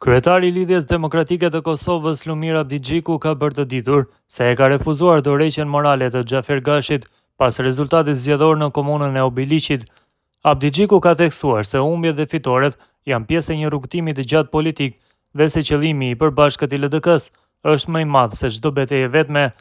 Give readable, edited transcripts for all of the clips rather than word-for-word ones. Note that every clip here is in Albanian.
Kryetari i Lidhjes Demokratike të Kosovës, Lumir Abdigjiku, ka bërë të ditur se e ka refuzuar dorëheqjen morale të Xhafer Gashit pas rezultatit zgjedhor në komunën e Obiliqit. Abdigjiku ka theksuar se humbjet dhe fitoret janë pjesë e një rrugtimi të gjatë politik dhe se qëllimi i përbashkët i LDK-s është më i madh se çdo betejë vetme.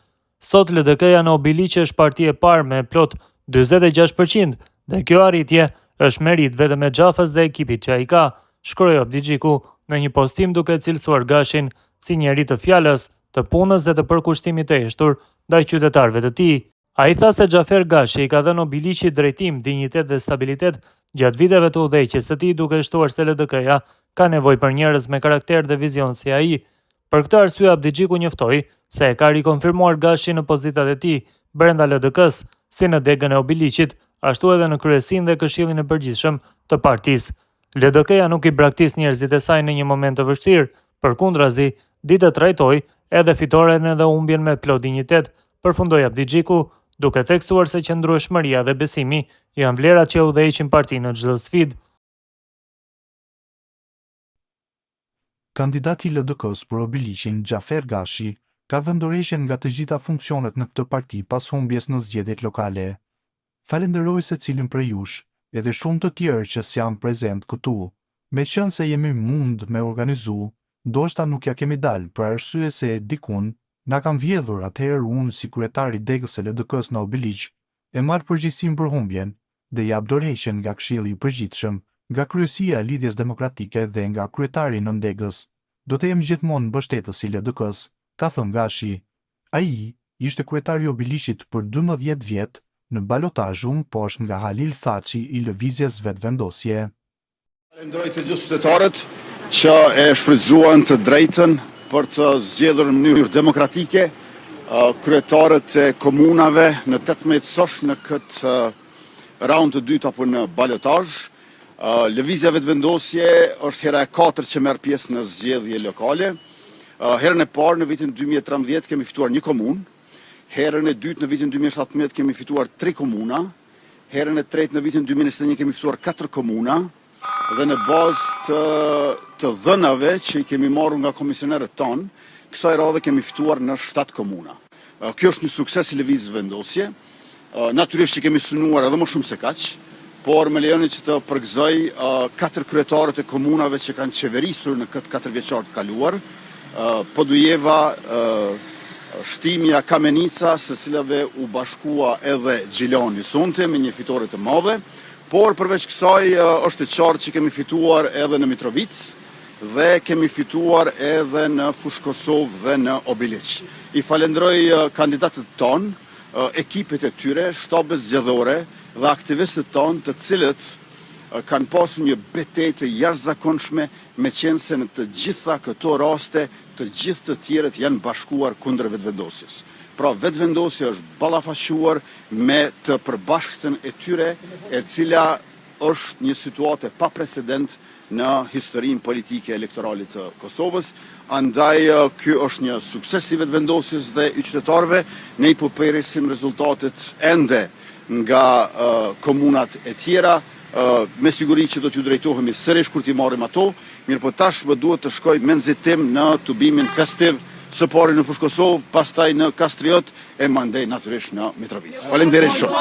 Sot LDK-ja në Obiliq është parti e parë me plot 46% dhe kjo arritje është merit vetëm e Xhafës dhe ekipit që ai ka, shkroi Abdigjiku në një postim duke cilësuar Gashin si njeri të fjalës, të punës dhe të përkushtimit të eshtur ndaj qytetarëve të tij. Ai tha se Xhafer Gashi i ka dhënë Obiliqit drejtim, dinjitet dhe stabilitet gjatë viteve të udhëheqjes së tij, duke shtuar se LDK-ja ka nevojë për njerëz me karakter dhe vizion si ai. Për këtë arsye Abdigjiku njoftoi se e ka rikonfirmuar Gashi në pozitat e tij brenda LDK-s, si në degën e Obiliqit, ashtu edhe në kryesinë dhe këshillin e përgjithshëm të partisë. LDK-ja nuk i braktis njerëzit e saj në një moment të vështirë, përkundrazi, ditë trajtoi edhe fitoren edhe humbjen me plot dinjitet, përfundoi Abdigjiku, duke theksuar se qëndrueshmëria dhe besimi janë vlerat që udhëheqin partinë në çdo sfidë. Kandidati i LDK-s për Obiliqin, Xhafer Gashi, ka dhënë dorëheqjen nga të gjitha funksionet në këtë parti pas humbjes në zgjedhjet lokale. Falenderoj secilin prej jush, edhe shumë të tjerë që s'janë prezent këtu. Me qenë se jemi mund me organizu, ndoshta nuk ja kemi dalë për arsye se dikun na kanë vjedhur. Atëherë unë si kryetari degës së LDK-s në Obiliq e marr përgjegjësinë për humbjen dhe jap dorëheqjen nga Këshilli i Përgjithshëm, nga Kryesia e Lidhjes Demokratike dhe nga kryetari i nëndegës. Do të jem gjithmonë mbështetës i LDK-s, ka thënë Gashi. Ai ishte kryetari i Obiliqit për 12 vjet në balotazhun poshtë nga Halil Thaçi i lëvizjes Vetëvendosje. Falenderoj të gjithë qytetarët që e shfrytzuan të drejtën për të zgjedhur në mënyrë demokratike kryetarët e komunave në 18 sosh në këtë raund të dytë apo në balotazh. Lëvizja Vetëvendosje është hera e 4 që merr pjesë në zgjedhje lokale. Herën e parë në vitin 2013 kemi fituar një komunë. Herën e dytë në vitin 2017 kemi fituar 3 komuna, herën e tretë në vitin 2021 kemi fituar 4 komuna, dhe në bazë të dhënave që i kemi marrë nga komisionerët tonë, kësaj radhe kemi fituar në 7 komuna. Kjo është një sukses i lëvizjes Vendosje. Natyrisht që kemi synuar edhe më shumë se kaq, por më lejoni që të përgëzoj 4 kryetarët e komunave që kanë qeverisur në këtë 4 vjeçar të kaluar, Podujeva, Shtimja, Kamenica, së cilave u bashkua edhe Gjilani sonte me një fitore të madhe, por përveç kësaj është e qartë që kemi fituar edhe në Mitrovic dhe kemi fituar edhe në Fush Kosovë dhe në Obiliq. I falenderoj kandidatët tonë, ekipet e tyre, shtabes zgjedhore dhe aktivistët tonë, të cilët kanë pasur një betejë të jashtëzakonshme, meqense në të gjitha këto raste të gjithë të tjerët janë bashkuar kundër vetëvendosjes. Pra vetëvendosja është ballafaqur me të përbashkëtën e tyre, e cila është një situatë pa precedent në historinë politike elektorale të Kosovës. Andaj ky është një sukses i vetëvendosjes dhe i qytetarëve. Ne i përpresim rezultatet ende nga komunat e tjera. Me siguri që do t'ju drejtohemi sërish kur t'i marrim ato, mirë po tashmë duhet të shkoj me nxitim në tubimin festiv, së pari në Fush Kosovë, pastaj në Kastriot e mandej natyrisht në Mitrovic. Faleminderit shumë.